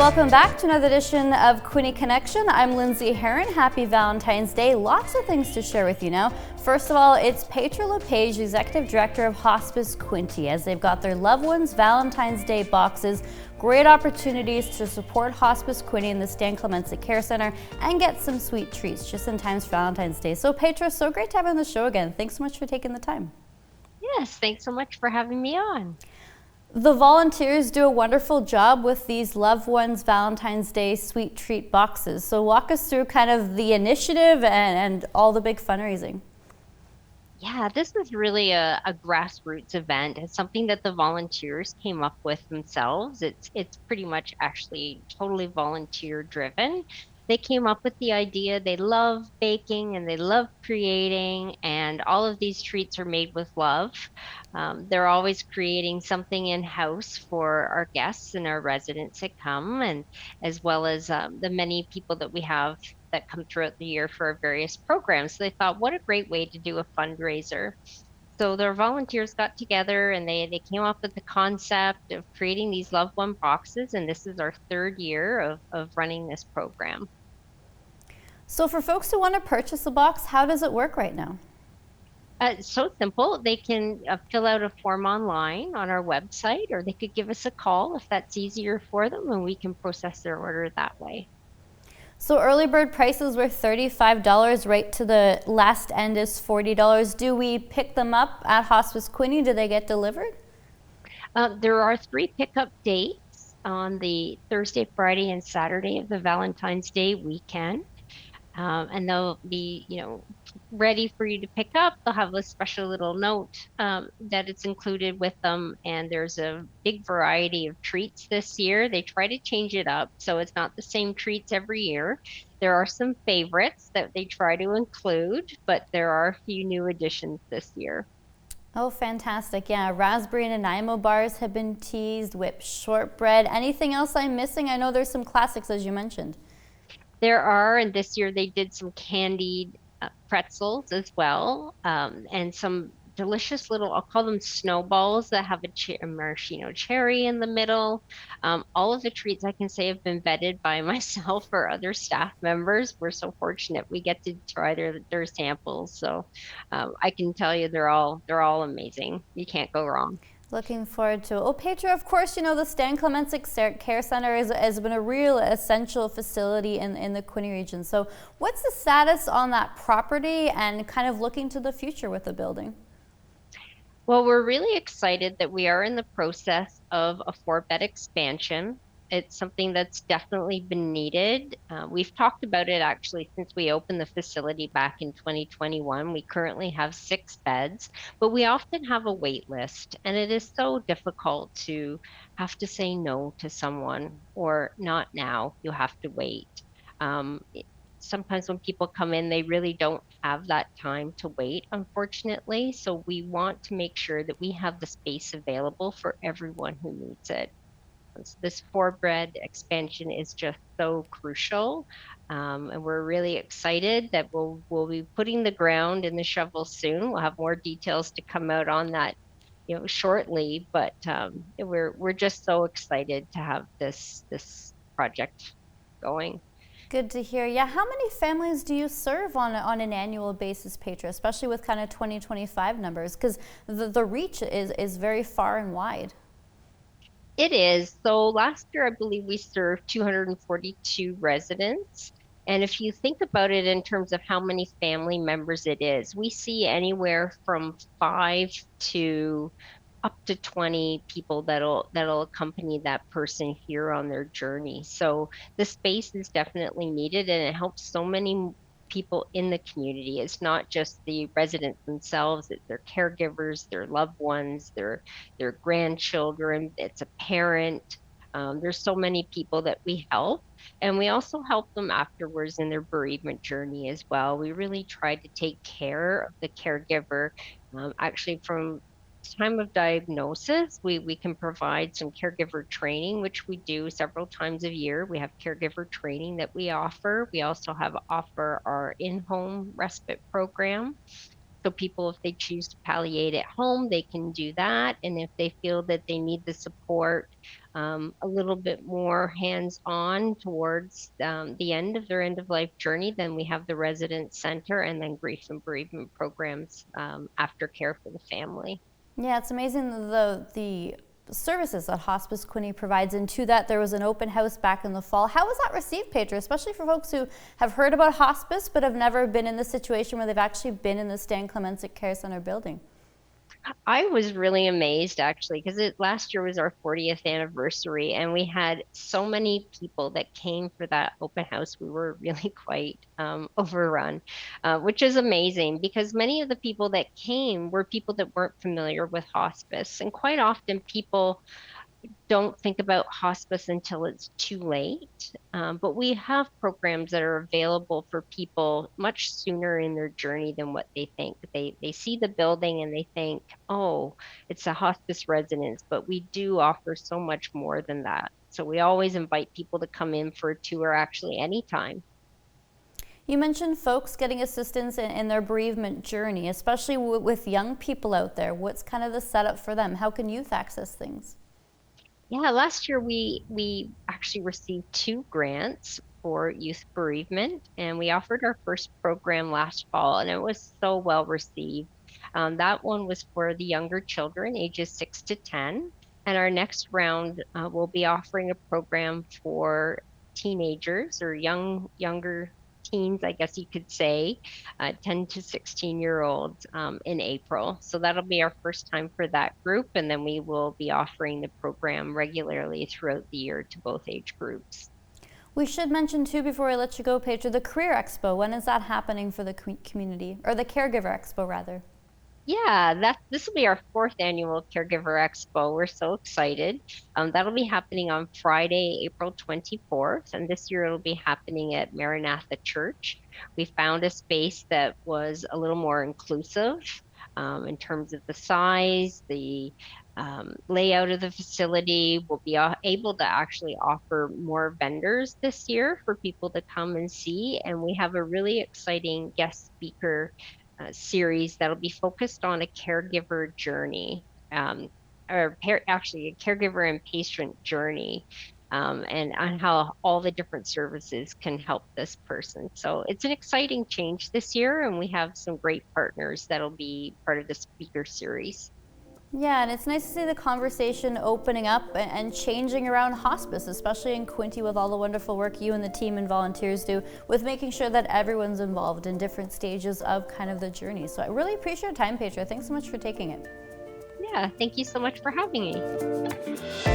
Welcome back to another edition of Quinte Connection. I'm Lindsey. Happy Valentine's Day. Lots of things to share with you now. First of all, it's Petra, Executive Director of Hospice Quinte, as they've got their loved ones' Valentine's Day boxes. Great opportunities to support Hospice Quinte in the Stan Clemenza Care Center and get some sweet treats just in time for Valentine's Day. So Petra, so great to have you on the show again. Thanks so much for taking the time. Yes, thanks so much for having me on. The volunteers do a wonderful job with these loved ones' Valentine's Day sweet treat boxes. So walk us through kind of the initiative and all the big fundraising. Yeah, this is really a grassroots event. It's something that the volunteers came up with themselves. It's pretty much actually totally volunteer driven. They came up with the idea. They love baking and they love creating, and all of these treats are made with love. They're always creating something in-house for our guests and our residents that come, and as well as the many people that we have that come throughout the year for our various programs. So they thought, what a great way to do a fundraiser. So their volunteers got together and they came up with the concept of creating these loved one boxes, and this is our third year of running this program. So for folks who want to purchase a box, how does it work right now? It's so simple. They can fill out a form online on our website, or they could give us a call if that's easier for them, and we can process their order that way. So early bird prices were $35, right to the last end is $40. Do we pick them up at Hospice Quinte? Do they get delivered? There are 3 pickup dates on the Thursday, Friday, and Saturday of the Valentine's Day weekend. And they'll be, ready for you to pick up. They'll have a special little note that it's included with them. And there's a big variety of treats this year. They try to change it up, so it's not the same treats every year. There are some favorites that they try to include, but there are a few new additions this year. Oh, fantastic. Yeah, raspberry and Nanaimo bars have been teased, whipped shortbread. Anything else I'm missing? I know there's some classics, as you mentioned. There are, and this year they did some candied pretzels as well, and some delicious little, I'll call them snowballs, that have a maraschino cherry in the middle. All of the treats, I can say, have been vetted by myself or other staff members. We're so fortunate we get to try their samples, so I can tell you they're all amazing. You can't go wrong. Looking forward to it. Oh, Petra, of course, the Stan Clemenza Care Center has been a real essential facility in the Quinte region. So what's the status on that property and kind of looking to the future with the building? Well, we're really excited that we are in the process of a 4-bed expansion. It's something that's definitely been needed. We've talked about it actually since we opened the facility back in 2021. We currently have 6 beds, but we often have a wait list, and it is so difficult to have to say no to someone, or not now, you have to wait. Sometimes when people come in, they really don't have that time to wait, unfortunately. So we want to make sure that we have the space available for everyone who needs it. This 4-bed expansion is just so crucial, and we're really excited that we'll be putting the ground in the shovel soon. We'll have more details to come out on that, shortly. But we're just so excited to have this project going. Good to hear. Yeah, how many families do you serve on an annual basis, Petra, especially with kind of 2025 numbers? Because the reach is very far and wide. It is. So last year, I believe we served 242 residents. And if you think about it in terms of how many family members it is, we see anywhere from 5 to up to 20 people that'll accompany that person here on their journey. So the space is definitely needed, and it helps so many people in the community. It's not just the residents themselves, it's their caregivers, their loved ones, their grandchildren, it's a parent. There's so many people that we help, and we also help them afterwards in their bereavement journey as well. We really try to take care of the caregiver. Actually, from time of diagnosis, we can provide some caregiver training, which we do several times a year. We have caregiver training that we offer. We also offer our in-home respite program. So people, if they choose to palliate at home, they can do that. And if they feel that they need the support a little bit more hands-on towards the end of their end-of-life journey. Then we have the resident center and then grief and bereavement programs, aftercare for the family. Yeah, it's amazing the services that Hospice Quinte provides. And to that, there was an open house back in the fall. How was that received, Petra, especially for folks who have heard about hospice but have never been in the situation where they've actually been in the Stan Clemencic Care Center building? I was really amazed actually because last year was our 40th anniversary and we had so many people that came for that open house. We were really quite overrun, which is amazing because many of the people that came were people that weren't familiar with hospice. And quite often people don't think about hospice until it's too late. But we have programs that are available for people much sooner in their journey than what they think. They see the building and they think, oh, it's a hospice residence, but we do offer so much more than that. So we always invite people to come in for a tour actually anytime. You mentioned folks getting assistance in their bereavement journey, especially with young people out there. What's kind of the setup for them? How can youth access things? Yeah, last year we actually received 2 grants for youth bereavement, and we offered our first program last fall, and it was so well received. That one was for the younger children, ages 6 to 10, and our next round will be offering a program for teenagers or younger teens, I guess you could say, 10 to 16-year-olds in April. So that'll be our first time for that group. And then we will be offering the program regularly throughout the year to both age groups. We should mention too, before I let you go, Petra, the Career Expo. When is that happening for the community, or the Caregiver Expo rather? Yeah, this will be our 4th annual Caregiver Expo. We're so excited. That'll be happening on Friday, April 24th, and this year it'll be happening at Maranatha Church. We found a space that was a little more inclusive in terms of the size, the layout of the facility. We'll be able to actually offer more vendors this year for people to come and see, and we have a really exciting guest speaker series that'll be focused on a caregiver journey, actually a caregiver and patient journey, and on how all the different services can help this person. So it's an exciting change this year, and we have some great partners that'll be part of the speaker series. Yeah, and it's nice to see the conversation opening up and changing around hospice, especially in Quinte with all the wonderful work you and the team and volunteers do with making sure that everyone's involved in different stages of kind of the journey. So I really appreciate your time, Petra. Thanks so much for taking it. Yeah, thank you so much for having me.